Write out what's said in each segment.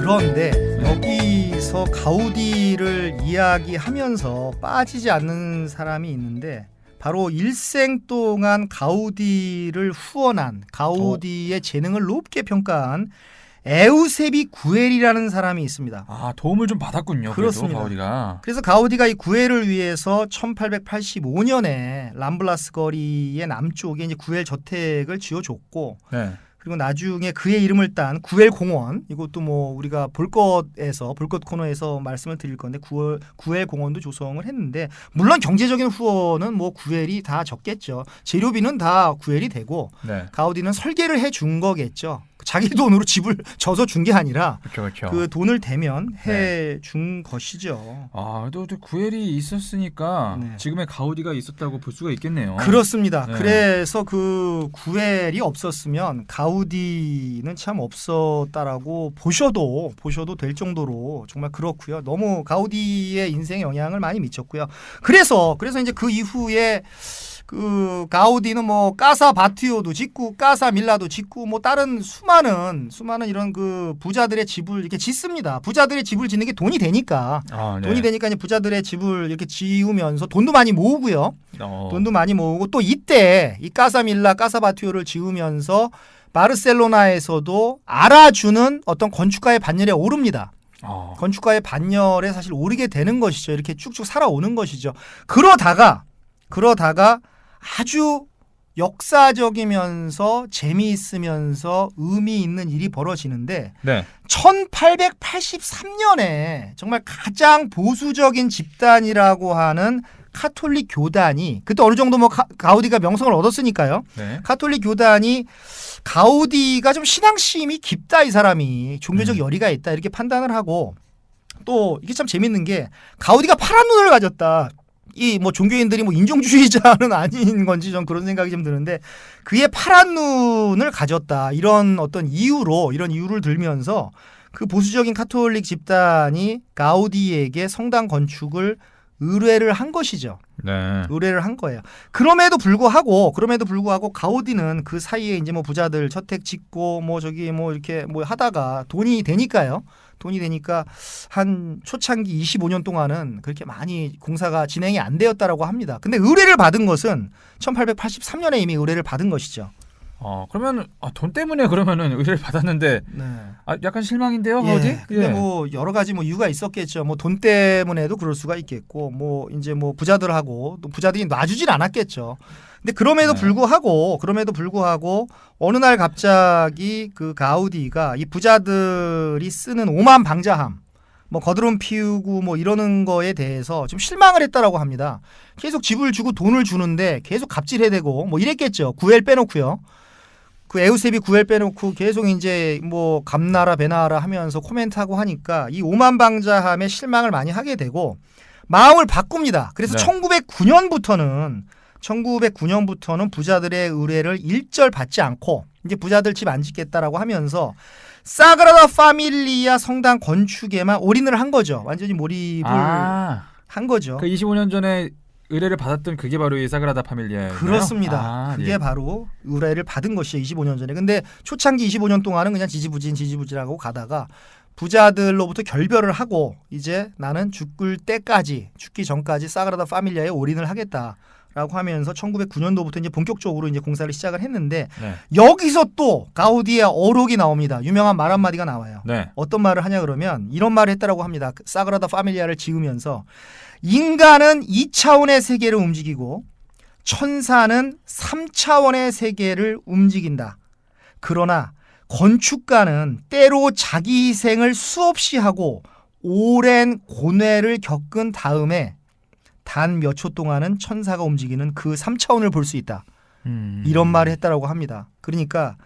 그런데 여기서 가우디를 이야기하면서 빠지지 않는 사람이 있는데 바로 일생 동안 가우디를 후원한 가우디의 재능을 높게 평가한 에우세비 구엘이라는 사람이 있습니다. 아, 도움을 좀 받았군요. 그렇습니다. 가우디가. 그래서 가우디가 이 구엘을 위해서 1885년에 람블라스 거리의 남쪽에 이제 구엘 저택을 지어줬고, 네. 그리고 나중에 그의 이름을 딴 구엘 공원, 이것도 뭐 우리가 볼것 코너에서 말씀을 드릴 건데 구엘 공원도 조성을 했는데, 물론 경제적인 후원은 뭐 구엘이 다 졌겠죠. 재료비는 다 구엘이 되고, 네. 가우디는 설계를 해준 거겠죠. 자기 돈으로 집을 져서 준 게 아니라 그렇죠. 그 돈을 대면 해준 것이죠. 아, 또 구엘이 있었으니까 네. 지금의 가우디가 있었다고 볼 수가 있겠네요. 그렇습니다. 네. 그래서 그 구엘이 없었으면 가우디는 참 없었다라고 보셔도 될 정도로 정말 그렇고요. 너무 가우디의 인생에 영향을 많이 미쳤고요. 그래서 이제 그 이후에 그 가우디는 뭐 까사 바티오도 짓고 까사 밀라도 짓고 뭐 다른 수많은 이런 그 부자들의 집을 이렇게 짓습니다. 부자들의 집을 짓는 게 돈이 되니까. 아, 네. 돈이 되니까 이제 부자들의 집을 이렇게 지으면서 돈도 많이 모으고요. 돈도 많이 모으고 또 이때 이 까사 밀라 까사 바티오를 지으면서 바르셀로나에서도 알아주는 어떤 건축가의 반열에 오릅니다. 건축가의 반열에 사실 오르게 되는 것이죠. 이렇게 쭉쭉 살아오는 것이죠. 그러다가 아주 역사적이면서 재미있으면서 의미 있는 일이 벌어지는데, 네. 1883년에 정말 가장 보수적인 집단이라고 하는 카톨릭 교단이, 그때 어느 정도 뭐 가우디가 명성을 얻었으니까요. 네. 카톨릭 교단이 가우디가 좀 신앙심이 깊다, 이 사람이 종교적 열의가 있다 이렇게 판단을 하고, 또 이게 참 재밌는 게 가우디가 파란 눈을 가졌다. 이 뭐 종교인들이 뭐 인종주의자는 아닌 건지 좀 그런 생각이 좀 드는데, 그의 파란 눈을 가졌다 이런 어떤 이유를 들면서 그 보수적인 카톨릭 집단이 가우디에게 성당 건축을 의뢰를 한 것이죠. 네. 의뢰를 한 거예요. 그럼에도 불구하고 가우디는 그 사이에 이제 뭐 부자들 저택 짓고 뭐 저기 뭐 이렇게 뭐 하다가 돈이 되니까 한 초창기 25년 동안은 그렇게 많이 공사가 진행이 안 되었다라고 합니다. 근데 의뢰를 받은 것은 1883년에 이미 의뢰를 받은 것이죠. 그러면 돈 때문에 그러면은 의뢰를 받았는데, 네. 약간 실망인데요, 가우디? 근데 뭐 여러 가지 뭐 이유가 있었겠죠. 뭐 돈 때문에도 그럴 수가 있겠고, 뭐 이제 뭐 부자들하고 또 부자들이 놔주질 않았겠죠. 근데 그럼에도 불구하고 어느 날 갑자기 그 가우디가 이 부자들이 쓰는 오만 방자함, 뭐 거드름 피우고 뭐 이러는 거에 대해서 좀 실망을 했다라고 합니다. 계속 집을 주고 돈을 주는데 계속 갑질해대고 뭐 이랬겠죠. 구엘 빼놓고요. 그 에우세비 구엘 빼놓고 계속 이제 뭐 감나라 배나라 하면서 코멘트하고 하니까 이 오만방자함에 실망을 많이 하게 되고 마음을 바꿉니다. 그래서 1909년부터는 부자들의 의뢰를 일절 받지 않고 이제 부자들 집 안 짓겠다라고 하면서 사그라다 파밀리아 성당 건축에만 올인을 한 거죠. 완전히 몰입을 한 거죠. 그 25년 전에 의뢰를 받았던 그게 바로 이 사그라다 파밀리아예요. 그렇습니다. 그게 바로 의뢰를 받은 것이죠. 25년 전에. 근데 초창기 25년 동안은 그냥 지지부진하고 가다가 부자들로부터 결별을 하고 이제 나는 죽기 전까지 사그라다 파밀리아에 올인을 하겠다라고 하면서 1909년도부터 이제 본격적으로 이제 공사를 시작을 했는데, 여기서 또 가우디의 어록이 나옵니다. 유명한 말 한마디가 나와요. 어떤 말을 하냐 그러면 이런 말을 했다라고 합니다. 사그라다 파밀리아를 지으면서 인간은 2차원의 세계를 움직이고 천사는 3차원의 세계를 움직인다. 그러나 건축가는 때로 자기 희생을 수없이 하고 오랜 고뇌를 겪은 다음에 단 몇 초 동안은 천사가 움직이는 그 3차원을 볼 수 있다. 이런 말을 했다라고 합니다. 그러니까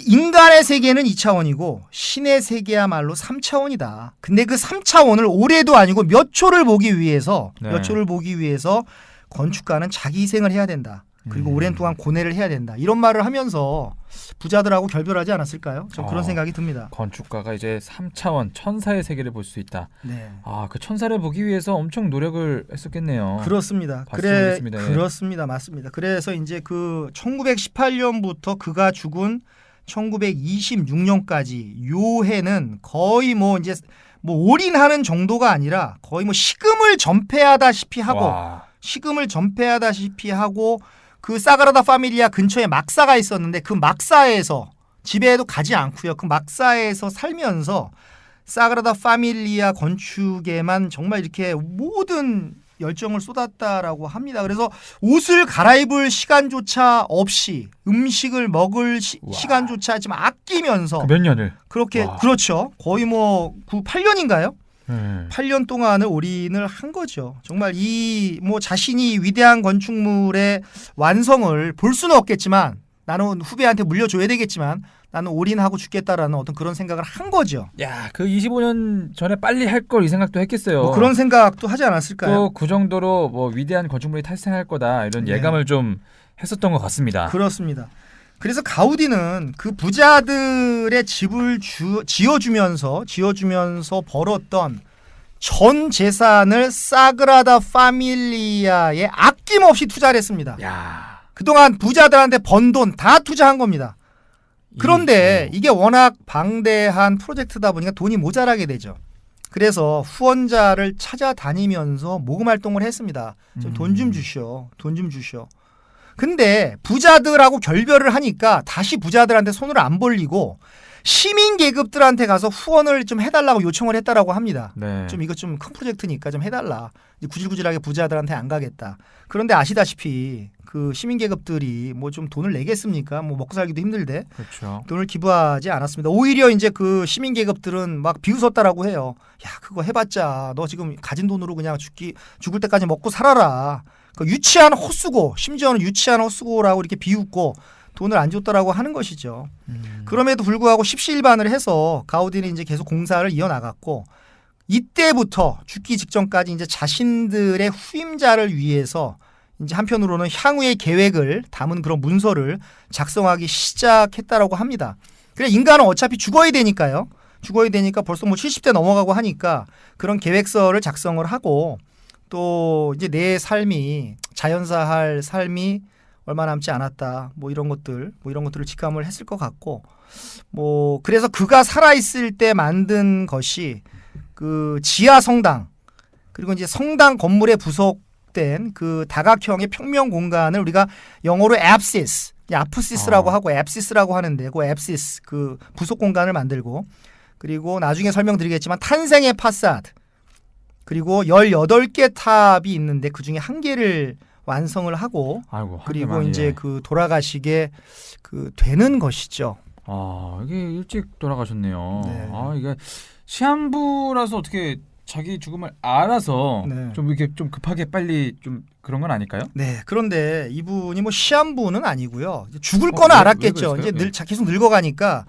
인간의 세계는 2차원이고 신의 세계야말로 3차원이다. 근데 그 3차원을 오래도 아니고 몇 초를 보기 위해서 건축가는 자기 희생을 해야 된다. 그리고 오랜 동안 고뇌를 해야 된다. 이런 말을 하면서 부자들하고 결별하지 않았을까요? 전 그런 생각이 듭니다. 건축가가 이제 3차원 천사의 세계를 볼 수 있다. 네. 그 천사를 보기 위해서 엄청 노력을 했었겠네요. 그렇습니다. 그렇습니다. 맞습니다. 그래서 이제 그 1918년부터 그가 죽은 1926년까지 요 해는 거의 뭐 이제 뭐 올인하는 정도가 아니라 거의 뭐 식음을 전폐하다시피 하고 와. 그 사그라다 파밀리아 근처에 막사가 있었는데 그 막사에서 집에도 가지 않고요. 그 막사에서 살면서 사그라다 파밀리아 건축에만 정말 이렇게 모든 열정을 쏟았다라고 합니다. 그래서 옷을 갈아입을 시간조차 없이 음식을 먹을 시간조차 좀 아끼면서 몇 년을 그렇게 와. 그렇죠. 거의 뭐 8년인가요? 네. 8년 동안을 올인을 한 거죠. 정말 이 뭐 자신이 위대한 건축물의 완성을 볼 수는 없겠지만 나는 후배한테 물려줘야 되겠지만 나는 올인하고 죽겠다라는 어떤 그런 생각을 한 거죠. 야, 그 25년 전에 빨리 할 걸 이 생각도 했겠어요. 뭐 그런 생각도 하지 않았을까요? 또 그 정도로 뭐 위대한 건축물이 탄생할 거다 이런 네. 예감을 좀 했었던 것 같습니다. 그렇습니다. 그래서 가우디는 그 부자들의 집을 지어주면서 벌었던 전 재산을 사그라다 파밀리아에 아낌없이 투자를 했습니다. 야, 그동안 부자들한테 번 돈 다 투자한 겁니다. 그런데 이게 워낙 방대한 프로젝트다 보니까 돈이 모자라게 되죠. 그래서 후원자를 찾아다니면서 모금 활동을 했습니다. 돈 좀 주시오. 돈 좀 주시오. 근데 부자들하고 결별을 하니까 다시 부자들한테 손을 안 벌리고 시민 계급들한테 가서 후원을 좀 해달라고 요청을 했다라고 합니다. 네. 좀 이거 좀 큰 프로젝트니까 좀 해달라. 이제 구질구질하게 부자들한테 안 가겠다. 그런데 아시다시피 그 시민 계급들이 뭐 좀 돈을 내겠습니까? 뭐 먹고 살기도 힘들대. 그렇죠. 돈을 기부하지 않았습니다. 오히려 이제 그 시민 계급들은 막 비웃었다라고 해요. 야, 그거 해봤자 너 지금 가진 돈으로 그냥 죽을 때까지 먹고 살아라. 그 유치한 헛수고, 심지어는 유치한 헛수고라고 이렇게 비웃고 돈을 안 줬다라고 하는 것이죠. 그럼에도 불구하고 십시일반을 해서 가우디는 이제 계속 공사를 이어나갔고 이때부터 죽기 직전까지 이제 자신들의 후임자를 위해서 이제 한편으로는 향후의 계획을 담은 그런 문서를 작성하기 시작했다라고 합니다. 그래 인간은 어차피 죽어야 되니까요. 죽어야 되니까 벌써 뭐 70대 넘어가고 하니까 그런 계획서를 작성을 하고 또 이제 내 삶이 자연사할 삶이 얼마 남지 않았다. 뭐 이런 것들을 직감을 했을 것 같고 뭐 그래서 그가 살아 있을 때 만든 것이 그 지하 성당 그리고 이제 성당 건물에 부속된 그 다각형의 평면 공간을 우리가 영어로 앱시스, 아프시스라고 하고 앱시스라고 하는데 그 앱시스 그 부속 공간을 만들고 그리고 나중에 설명드리겠지만 탄생의 파사드 그리고 18개 탑이 있는데 그중에 1개를 완성을 하고 아이고, 그리고 개만, 이제 예. 그 돌아가시게 그 되는 것이죠. 아, 이게 일찍 돌아가셨네요. 네. 아, 이게 시한부라서 어떻게 자기 죽음을 알아서 네. 좀 이렇게 좀 급하게 빨리 좀 그런 건 아닐까요? 네, 그런데 이분이 뭐 시한부는 아니고요. 죽을 어, 거는 왜 알았겠죠. 그랬을까요? 이제 네. 계속 늙어가니까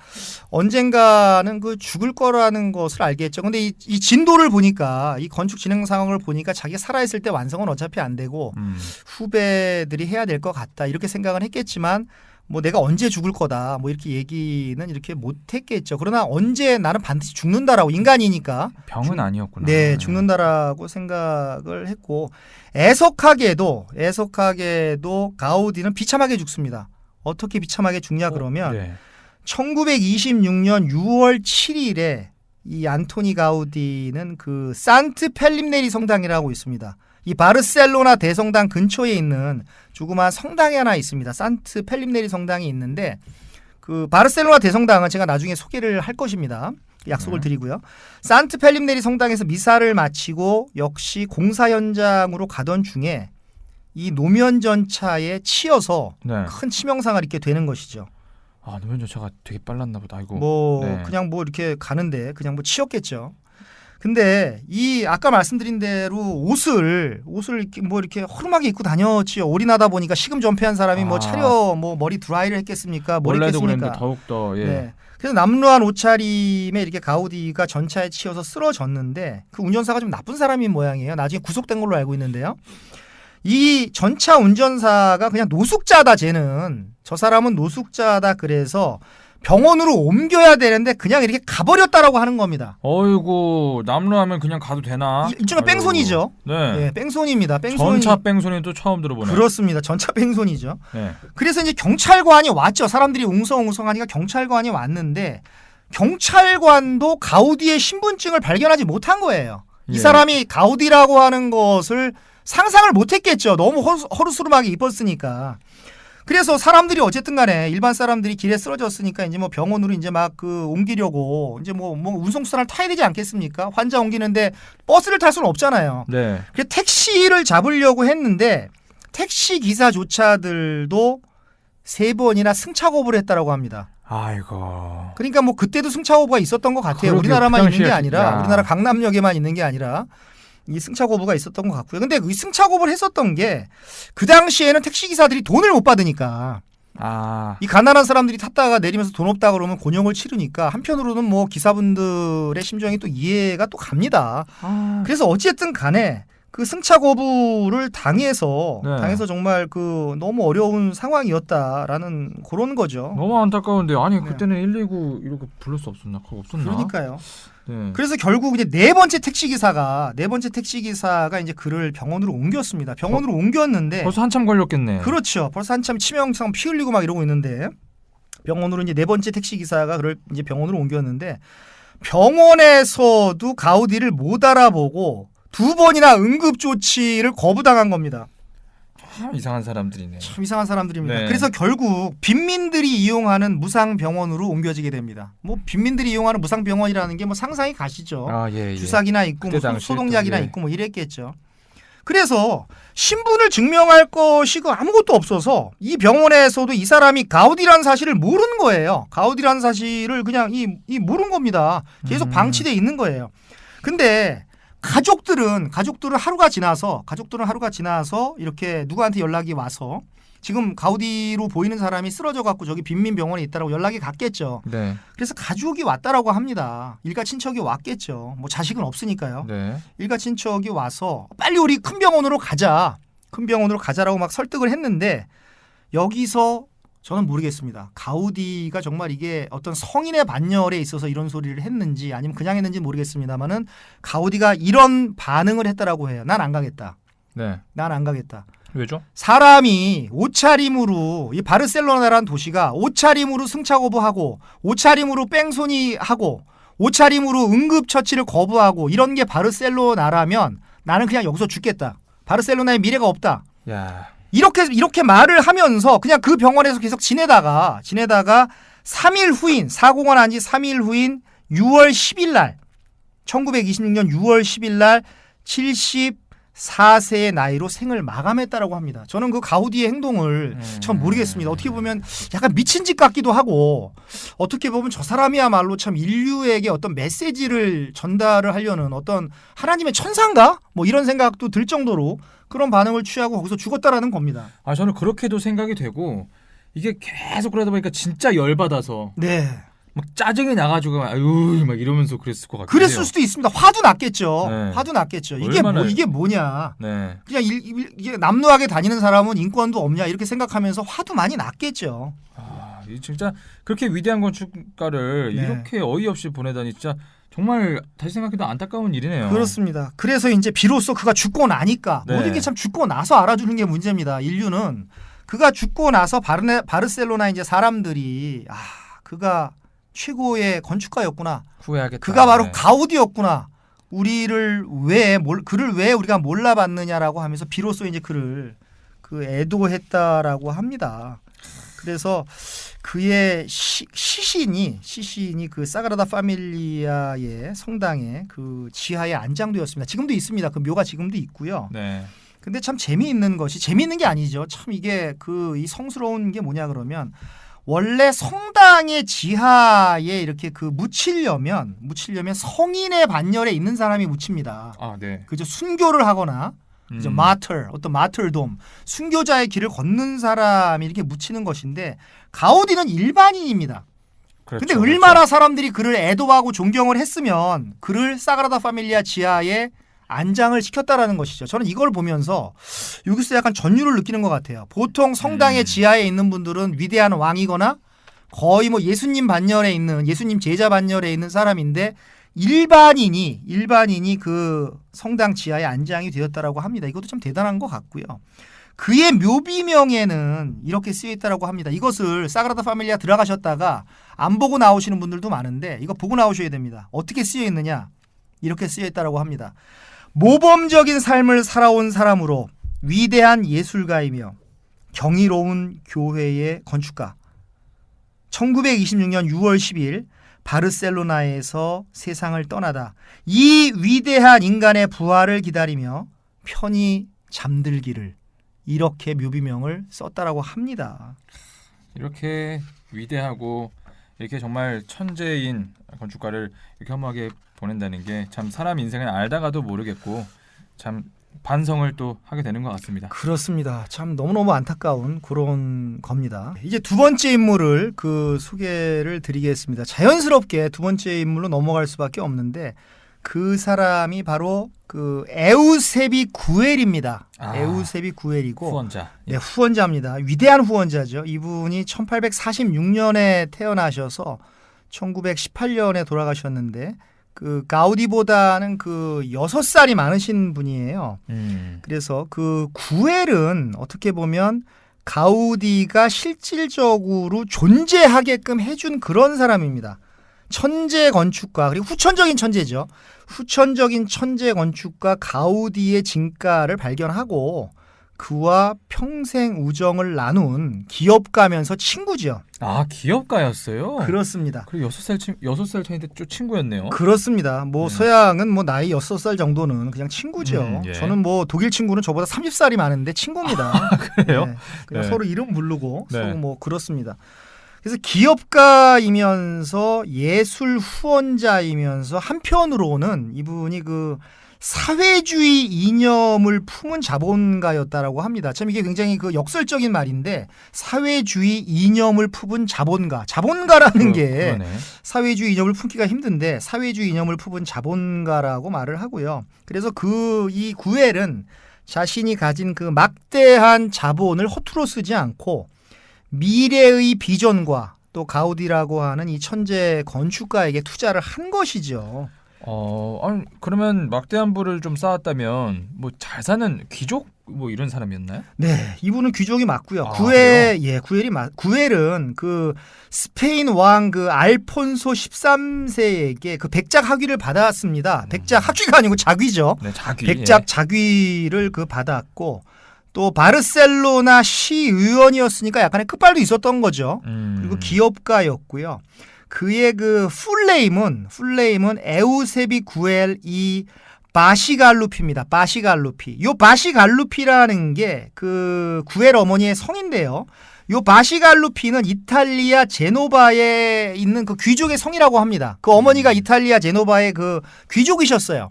언젠가는 그 죽을 거라는 것을 알겠죠. 근데 이 진도를 보니까 이 건축 진행 상황을 보니까 자기가 살아있을 때 완성은 어차피 안 되고 후배들이 해야 될 것 같다 이렇게 생각을 했겠지만 뭐 내가 언제 죽을 거다 뭐 이렇게 얘기는 이렇게 못했겠죠. 그러나 언제 나는 반드시 죽는다라고 인간이니까 병은 아니었구나. 네, 죽는다라고 생각을 했고 애석하게도 가우디는 비참하게 죽습니다. 어떻게 비참하게 죽냐 그러면 네. 1926년 6월 7일에 이 안토니 가우디는 그 산트 펠림네리 성당이라고 있습니다. 이 바르셀로나 대성당 근처에 있는 조그마한 성당이 하나 있습니다. 산트 펠림네리 성당이 있는데 그 바르셀로나 대성당은 제가 나중에 소개를 할 것입니다. 약속을 드리고요. 산트 펠림네리 성당에서 미사를 마치고 역시 공사 현장으로 가던 중에 이 노면 전차에 치여서 네. 큰 치명상을 입게 되는 것이죠. 아, 노면 전차가 되게 빨랐나 보다. 아이고. 뭐 네. 그냥 뭐 이렇게 가는데 그냥 뭐 치였겠죠. 근데 이 아까 말씀드린 대로 옷을 이렇게 뭐 이렇게 허름하게 입고 다녔지요. 올인하다 보니까 식음 전폐한 사람이 뭐 차려 뭐 머리 드라이를 했겠습니까? 뭘 원래도 했겠습니까? 그랬는데 더욱 더 예. 네. 그래서 남루한 옷차림에 이렇게 가우디가 전차에 치여서 쓰러졌는데 그 운전사가 좀 나쁜 사람인 모양이에요. 나중에 구속된 걸로 알고 있는데요. 이 전차 운전사가 그냥 노숙자다 쟤는. 저 사람은 노숙자다 그래서 병원으로 옮겨야 되는데 그냥 이렇게 가버렸다라고 하는 겁니다. 어이구 남루하면 그냥 가도 되나? 일종의 아이고. 뺑소니죠. 네. 네, 뺑소니입니다. 전차 뺑소니 또 처음 들어보네. 그렇습니다. 전차 뺑소니죠. 네. 그래서 이제 경찰관이 왔죠. 사람들이 웅성웅성하니까 경찰관이 왔는데 경찰관도 가우디의 신분증을 발견하지 못한 거예요. 이 예. 사람이 가우디라고 하는 것을 상상을 못했겠죠. 너무 허루스름하게 입었으니까. 그래서 사람들이 어쨌든 간에 일반 사람들이 길에 쓰러졌으니까 이제 뭐 병원으로 이제 막 그 옮기려고 이제 뭐 운송수단을 타야 되지 않겠습니까? 환자 옮기는데 버스를 탈 수는 없잖아요. 네. 그래서 택시를 잡으려고 했는데 택시 기사조차들도 3번이나 승차거부를 했다라고 합니다. 아이고. 그러니까 뭐 그때도 승차거부가 있었던 것 같아요. 그러게요. 우리나라만 그 있는 게 당시에 아니라 야. 우리나라 강남역에만 있는 게 아니라 이 승차거부가 있었던 것 같고요. 근데 이 승차거부를 했었던 게 그 당시에는 택시기사들이 돈을 못 받으니까 이 가난한 사람들이 탔다가 내리면서 돈 없다 그러면 곤욕을 치르니까 한편으로는 뭐 기사분들의 심정이 또 이해가 또 갑니다. 그래서 어쨌든 간에 그 승차 거부를 당해서 정말 그 너무 어려운 상황이었다라는 그런 거죠. 너무 안타까운데 아니 네. 그때는 119 이렇게 부를 수 없었나? 그거 없었나? 그러니까요. 네. 그래서 결국 이제 네 번째 택시기사가 이제 그를 병원으로 옮겼습니다. 병원으로 옮겼는데 벌써 한참 걸렸겠네. 그렇죠. 벌써 한참 치명상 피 흘리고 막 이러고 있는데 병원으로 이제 네 번째 택시기사가 그를 이제 병원으로 옮겼는데 병원에서도 가우디를 못 알아보고 2번이나 응급조치를 거부당한 겁니다. 참 이상한 사람들이네. 참 이상한 사람들입니다. 네. 그래서 결국 빈민들이 이용하는 무상병원으로 옮겨지게 됩니다. 뭐 빈민들이 이용하는 무상병원이라는 게 뭐 상상이 가시죠. 예. 주사기나 있고 뭐 당시에 소독약이나 또, 예. 있고 뭐 이랬겠죠. 그래서 신분을 증명할 것이 아무것도 없어서 이 병원에서도 이 사람이 가우디라는 사실을 모르는 거예요. 가우디라는 사실을 그냥 이 모르는 겁니다. 계속 방치돼 있는 거예요. 근데 가족들은 하루가 지나서 이렇게 누구한테 연락이 와서 지금 가우디로 보이는 사람이 쓰러져 갖고 저기 빈민병원에 있다라고 연락이 갔겠죠. 네. 그래서 가족이 왔다라고 합니다. 일가 친척이 왔겠죠. 뭐 자식은 없으니까요. 네. 일가 친척이 와서 빨리 우리 큰 병원으로 가자라고 막 설득을 했는데 여기서 저는 모르겠습니다. 가우디가 정말 이게 어떤 성인의 반열에 있어서 이런 소리를 했는지 아니면 그냥 했는지 모르겠습니다만은 가우디가 이런 반응을 했다라고 해요. 난 안 가겠다. 네. 난 안 가겠다. 왜죠? 사람이 옷차림으로 이 바르셀로나라는 도시가 옷차림으로 승차 거부하고 옷차림으로 뺑소니하고 옷차림으로 응급처치를 거부하고 이런 게 바르셀로나라면 나는 그냥 여기서 죽겠다. 바르셀로나에 미래가 없다. 야. 이렇게 말을 하면서 그냥 그 병원에서 계속 지내다가 3일 후인 사고가 난 지 3일 후인 6월 10일 날 1926년 6월 10일 날 74세의 나이로 생을 마감했다라고 합니다. 저는 그 가우디의 행동을 참 모르겠습니다. 어떻게 보면 약간 미친 짓 같기도 하고 어떻게 보면 저 사람이야말로 참 인류에게 어떤 메시지를 전달을 하려는 어떤 하나님의 천사인가? 뭐 이런 생각도 들 정도로 그런 반응을 취하고 거기서 죽었다라는 겁니다. 저는 그렇게도 생각이 되고 이게 계속 그러다 보니까 진짜 열받아서 네. 막 짜증이 나가지고 아유 막 이러면서 그랬을 것 같아요. 그랬을 수도 있습니다. 화도 났겠죠. 네. 화도 났겠죠. 얼마나... 이게 뭐냐. 네. 그냥 이게 남루하게 다니는 사람은 인권도 없냐 이렇게 생각하면서 화도 많이 났겠죠. 진짜 그렇게 위대한 건축가를 네. 이렇게 어이없이 보내다니 진짜 정말 다시 생각해도 안타까운 일이네요. 그렇습니다. 그래서 이제 비로소 그가 죽고 나니까 네. 모든 게 참 죽고 나서 알아주는 게 문제입니다. 인류는 그가 죽고 나서 바르셀로나 이제 사람들이 그가 최고의 건축가였구나. 후회하겠다. 그가 바로 네. 가우디였구나. 그를 왜 우리가 몰라봤느냐라고 하면서 비로소 이제 그를 애도했다라고 합니다. 그래서 그의 시신이 그 사그라다 파밀리아의 성당의 그 지하에 안장되었습니다. 지금도 있습니다. 그 묘가 지금도 있고요. 네. 근데 참 재미있는 게 아니죠. 참 이게 이 성스러운 게 뭐냐 그러면 원래 성당의 지하에 이렇게 묻히려면 성인의 반열에 있는 사람이 묻힙니다. 네. 그죠? 순교를 하거나 그죠? 어떤 마터돔, 순교자의 길을 걷는 사람이 이렇게 묻히는 것인데 가우디는 일반인입니다. 그렇죠, 근데 얼마나 사람들이 그를 애도하고 존경을 했으면 그를 사그라다 파밀리아 지하에 안장을 시켰다라는 것이죠. 저는 이걸 보면서 여기서 약간 전율을 느끼는 것 같아요. 보통 성당의 지하에 있는 분들은 위대한 왕이거나 거의 뭐 예수님 반열에 있는 예수님 제자 반열에 있는 사람인데 일반인이 그 성당 지하에 안장이 되었다라고 합니다. 이것도 좀 대단한 것 같고요. 그의 묘비명에는 이렇게 쓰여 있다라고 합니다. 이것을 사그라다 파밀리아 들어가셨다가 안 보고 나오시는 분들도 많은데 이거 보고 나오셔야 됩니다. 어떻게 쓰여 있느냐? 이렇게 쓰여 있다라고 합니다. 모범적인 삶을 살아온 사람으로 위대한 예술가이며 경이로운 교회의 건축가. 1926년 6월 10일 바르셀로나에서 세상을 떠나다 이 위대한 인간의 부활을 기다리며 편히 잠들기를 이렇게 묘비명을 썼다라고 합니다. 이렇게 위대하고 이렇게 정말 천재인 건축가를 이렇게 험하게 보낸다는 게 참 사람 인생을 알다가도 모르겠고 참 반성을 또 하게 되는 것 같습니다. 그렇습니다. 참 너무너무 안타까운 그런 겁니다. 이제 두 번째 인물을 소개를 드리겠습니다. 자연스럽게 두 번째 인물로 넘어갈 수밖에 없는데 그 사람이 바로 그 에우세비 구엘입니다. 에우세비 구엘이고 후원자. 네, 후원자입니다. 위대한 후원자죠. 이분이 1846년에 태어나셔서 1918년에 돌아가셨는데 그 가우디보다는 그 6살이 많으신 분이에요. 그래서 그 구엘은 어떻게 보면 가우디가 실질적으로 존재하게끔 해준 그런 사람입니다. 천재 건축가, 그리고 후천적인 천재죠. 후천적인 천재 건축가 가우디의 진가를 발견하고 그와 평생 우정을 나눈 기업가면서 친구죠. 아, 기업가였어요? 그렇습니다. 그리고 6살 차이인데 좀 친구였네요. 그렇습니다. 뭐 서양은 뭐 나이 6살 정도는 그냥 친구죠. 예. 저는 뭐 독일 친구는 저보다 30살이 많은데 친구입니다. 그래요? 네. 그냥 네. 서로 이름 부르고 네. 서로 뭐 그렇습니다. 그래서 기업가이면서 예술 후원자이면서 한편으로는 이분이 그 사회주의 이념을 품은 자본가였다라고 합니다. 참 이게 굉장히 그 역설적인 말인데 사회주의 이념을 품은 자본가라는 게 그러네. 사회주의 이념을 품기가 힘든데 사회주의 이념을 품은 자본가라고 말을 하고요. 그래서 이 구엘은 자신이 가진 그 막대한 자본을 허투루 쓰지 않고 미래의 비전과 또 가우디라고 하는 이 천재 건축가에게 투자를 한 것이죠. 아니, 그러면 막대한 부를 좀 쌓았다면 뭐 잘 사는 귀족 뭐 이런 사람이었나요? 네, 이분은 귀족이 맞고요. 아, 구엘은 그 스페인 왕 그 알폰소 13세에게 그 백작 학위를 받았습니다. 백작 학위가 아니고 자귀죠. 네, 자귀. 백작 자귀를 그 받았고 또 바르셀로나 시의원이었으니까 약간의 끝발도 있었던 거죠. 그리고 기업가였고요. 그의 그 풀네임은 에우세비 구엘 이 바시갈루피입니다. 바시갈루피. 요 바시갈루피라는 게 그 구엘 어머니의 성인데요. 요 바시갈루피는 이탈리아 제노바에 있는 그 귀족의 성이라고 합니다. 그 어머니가 이탈리아 제노바의 그 귀족이셨어요.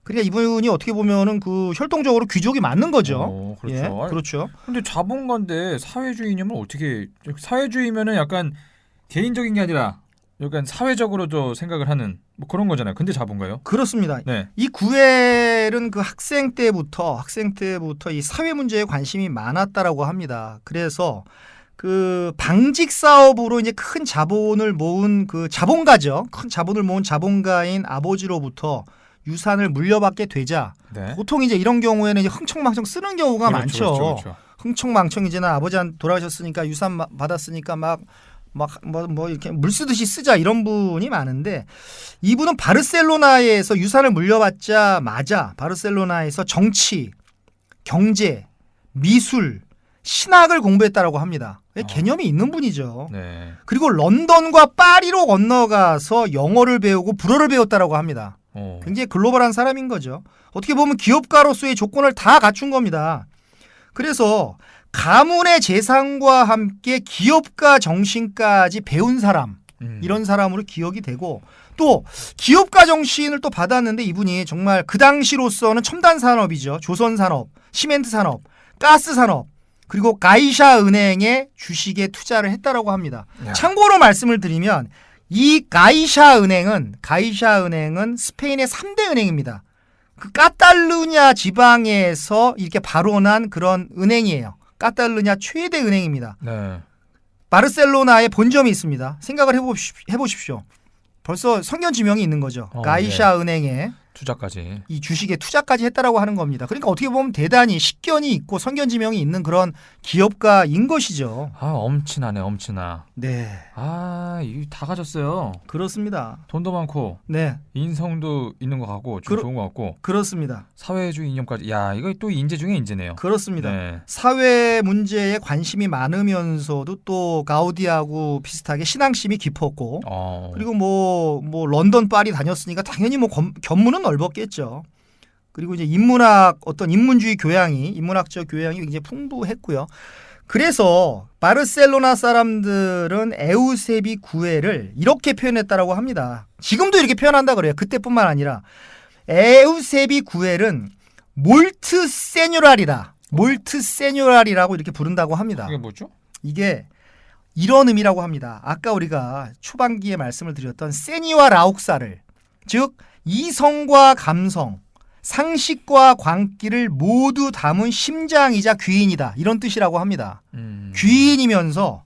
그러니까 이분이 어떻게 보면은 그 혈통적으로 귀족이 맞는 거죠. 그렇죠. 예, 그렇죠. 근데 자본가인데 사회주의 이념을 어떻게 구회주의면은 약간 개인적인 게 아니라 약간 사회적으로도 생각을 하는 뭐 그런 거잖아요. 근데 자본가요? 그렇습니다. 네. 이 구엘은 그 학생 때부터 이 사회 문제에 관심이 많았다라고 합니다. 그래서 그 방직 사업으로 이제 큰 자본을 모은 그 자본가죠. 큰 자본을 모은 자본가인 아버지로부터 유산을 물려받게 되자 네. 보통 이제 이런 경우에는 이제 흥청망청 쓰는 경우가 많죠. 그렇죠. 흥청망청 이제는 아버지한테 돌아가셨으니까 유산 받았으니까 막 이렇게 물 쓰듯이 쓰자 이런 분이 많은데 이분은 바르셀로나에서 유산을 물려받자마자 바르셀로나에서 정치, 경제, 미술, 신학을 공부했다라고 합니다. 개념이 있는 분이죠. 네. 그리고 런던과 파리로 건너가서 영어를 배우고 불어를 배웠다라고 합니다. 굉장히 글로벌한 사람인 거죠. 어떻게 보면 기업가로서의 조건을 다 갖춘 겁니다. 그래서 가문의 재산과 함께 기업가 정신까지 배운 사람, 이런 사람으로 기억이 되고 또 기업가 정신을 또 받았는데 이분이 정말 그 당시로서는 첨단 산업이죠. 조선 산업, 시멘트 산업, 가스 산업 그리고 가이샤 은행의 주식에 투자를 했다라고 합니다. 야. 참고로 말씀을 드리면 이 가이샤 은행은 스페인의 3대 은행입니다. 그 까탈루냐 지방에서 이렇게 발원한 그런 은행이에요. 까탈루냐 최대 은행입니다. 네. 바르셀로나에 본점이 있습니다. 생각을 해보십시오. 벌써 성견 지명이 있는 거죠. 가이샤 네. 은행에 투자까지. 이 주식에 투자까지 했다라고 하는 겁니다. 그러니까 어떻게 보면 대단히 식견이 있고 성견 지명이 있는 그런 기업가인 것이죠. 아 엄친하네 엄친아. 네, 이거 다 가졌어요. 그렇습니다. 돈도 많고 네, 인성도 있는 것 같고 좀 좋은 것 같고 그렇습니다. 사회주의 이념까지. 야 이거 또 인재 중에 인재네요. 그렇습니다. 네. 사회 문제에 관심이 많으면서도 또 가우디하고 비슷하게 신앙심이 깊었고 그리고 뭐 런던 파리 다녔으니까 당연히 뭐 견문은 넓었겠죠. 그리고 이제 어떤 인문학적 교양이 굉장히 풍부했고요. 그래서 바르셀로나 사람들은 에우세비 구에를 이렇게 표현했다라고 합니다. 지금도 이렇게 표현한다 그래요. 그때뿐만 아니라 에우세비 구엘은 몰트 세뇨랄이다. 몰트 세뇨랄이라고 이렇게 부른다고 합니다. 그게 뭐죠? 이게 이런 의미라고 합니다. 아까 우리가 초반기에 말씀을 드렸던 세니와 라옥사를, 즉 이성과 감성, 상식과 광기를 모두 담은 심장이자 귀인이다. 이런 뜻이라고 합니다. 귀인이면서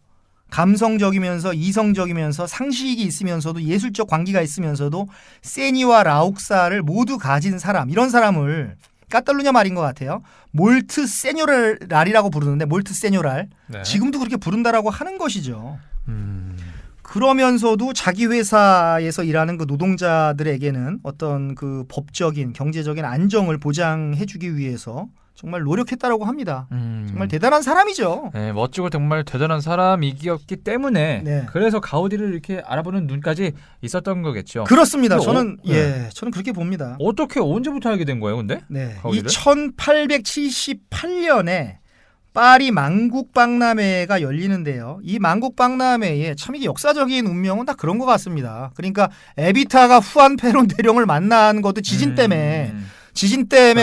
감성적이면서 이성적이면서 상식이 있으면서도 예술적 광기가 있으면서도 세니와 라옥사를 모두 가진 사람, 이런 사람을 카탈루냐 말인 것 같아요. 몰트 세뇨랄이라고 부르는데 몰트 세뇨랄. 네. 지금도 그렇게 부른다라고 하는 것이죠. 그러면서도 자기 회사에서 일하는 그 노동자들에게는 어떤 그 법적인 경제적인 안정을 보장해주기 위해서 정말 노력했다라고 합니다. 정말 대단한 사람이죠. 네, 멋지고 정말 대단한 사람이었기 때문에 네. 그래서 가우디를 이렇게 알아보는 눈까지 있었던 거겠죠. 그렇습니다. 근데 저는 그렇게 봅니다. 어떻게 언제부터 알게 된 거예요, 근데? 네, 가우디를? 1878년에 파리 만국박람회가 열리는데요. 이 만국박람회에 참 이게 역사적인 운명은 다 그런 것 같습니다. 그러니까 에비타가 후안 페론 대령을 만난 것도 지진 때문에 그렇죠.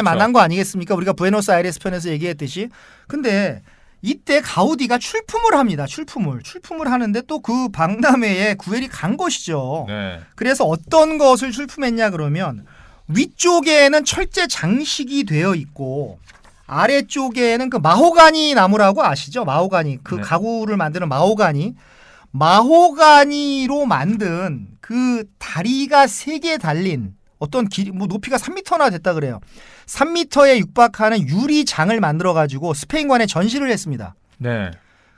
만난 거 아니겠습니까? 우리가 부에노스아이레스 편에서 얘기했듯이. 근데 이때 가우디가 출품을 합니다. 출품을 하는데 또 그 박람회에 구엘이 간 것이죠. 네. 그래서 어떤 것을 출품했냐 그러면 위쪽에는 철제 장식이 되어 있고 아래쪽에는 그 마호가니 나무라고 아시죠? 마호가니. 그 네. 가구를 만드는 마호가니로 만든 그 다리가 3개 달린 어떤 길이 높이가 3m나 됐다 그래요. 3m에 육박하는 유리장을 만들어 가지고 스페인관에 전시를 했습니다. 네.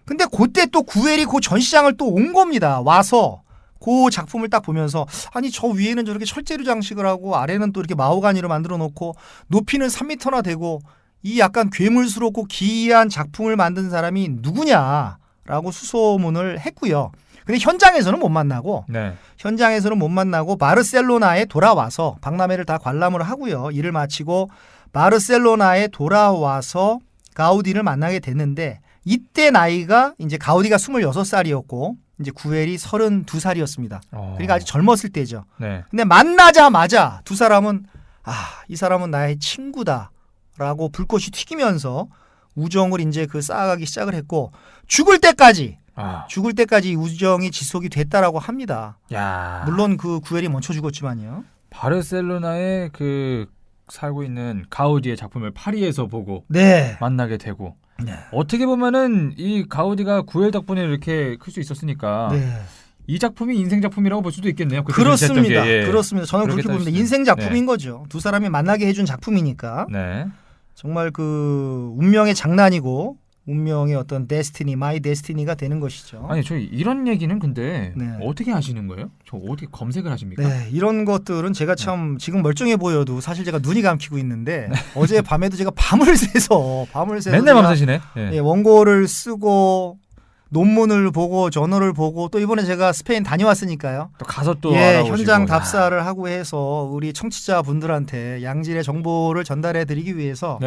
근데 그때 또 구엘이 그 전시장을 또 온 겁니다. 와서 그 작품을 딱 보면서 아니 저 위에는 저렇게 철제로 장식을 하고 아래는 또 이렇게 마호가니로 만들어 놓고 높이는 3m나 되고 이 약간 괴물스럽고 기이한 작품을 만든 사람이 누구냐라고 수소문을 했고요. 근데 현장에서는 못 만나고 바르셀로나에 돌아와서 박람회를 다 관람을 하고요. 일을 마치고 바르셀로나에 돌아와서 가우디를 만나게 됐는데 이때 나이가 이제 가우디가 26살이었고 이제 구엘이 32살이었습니다. 그러니까 아주 젊었을 때죠. 네. 근데 만나자마자 두 사람은 이 사람은 나의 친구다라고 불꽃이 튀기면서 우정을 이제 쌓아가기 시작을 했고 죽을 때까지 이 우정이 지속이 됐다라고 합니다. 야. 물론 그 구엘이 먼저 죽었지만요. 바르셀로나에 그 살고 있는 가우디의 작품을 파리에서 보고 네. 만나게 되고 네. 어떻게 보면은 이 가우디가 구엘 덕분에 이렇게 클 수 있었으니까 네. 이 작품이 인생 작품이라고 볼 수도 있겠네요. 그렇습니다. 게, 그렇습니다. 저는 그렇게 봅니다. 인생 작품인 거죠. 두 사람이 만나게 해준 작품이니까. 네. 정말 그 운명의 장난이고 운명의 어떤 마이 데스티니가 되는 것이죠. 아니 저 이런 얘기는 근데 네. 어떻게 하시는 거예요? 저 어떻게 검색을 하십니까? 네, 이런 것들은 제가 참 지금 멀쩡해 보여도 사실 제가 눈이 감기고 있는데 어제 밤에도 제가 밤을 새서 맨날 밤새시네. 네. 원고를 쓰고 논문을 보고 저널을 보고 또 이번에 제가 스페인 다녀왔으니까요. 또 가서 또 알아보시고. 현장 답사를 하고 해서 우리 청취자분들한테 양질의 정보를 전달해 드리기 위해서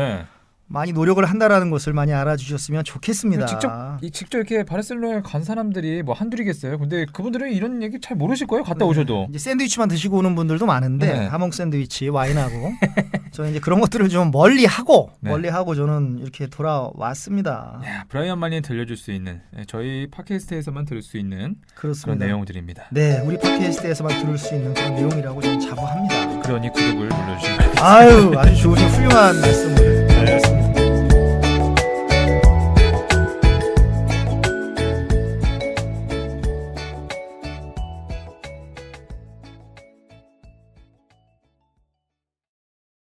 많이 노력을 한다라는 것을 많이 알아주셨으면 좋겠습니다. 직접 이렇게 바르셀로나에 간 사람들이 뭐 한둘이겠어요. 근데 그분들은 이런 얘기 잘 모르실 거예요. 갔다 오셔도. 이제 샌드위치만 드시고 오는 분들도 많은데 하몽 샌드위치 와인하고 저는 이제 그런 것들을 좀 멀리하고 저는 이렇게 돌아왔습니다. 야, 브라이언만이 들려줄 수 있는 저희 팟캐스트에서만 들을 수 있는 그렇습니다. 그런 내용들입니다. 네, 우리 팟캐스트에서만 들을 수 있는 그런 내용이라고 저는 자부합니다. 그러니 구독을 눌러주시기 바랍니다. 아주 좋으신 훌륭한 말씀.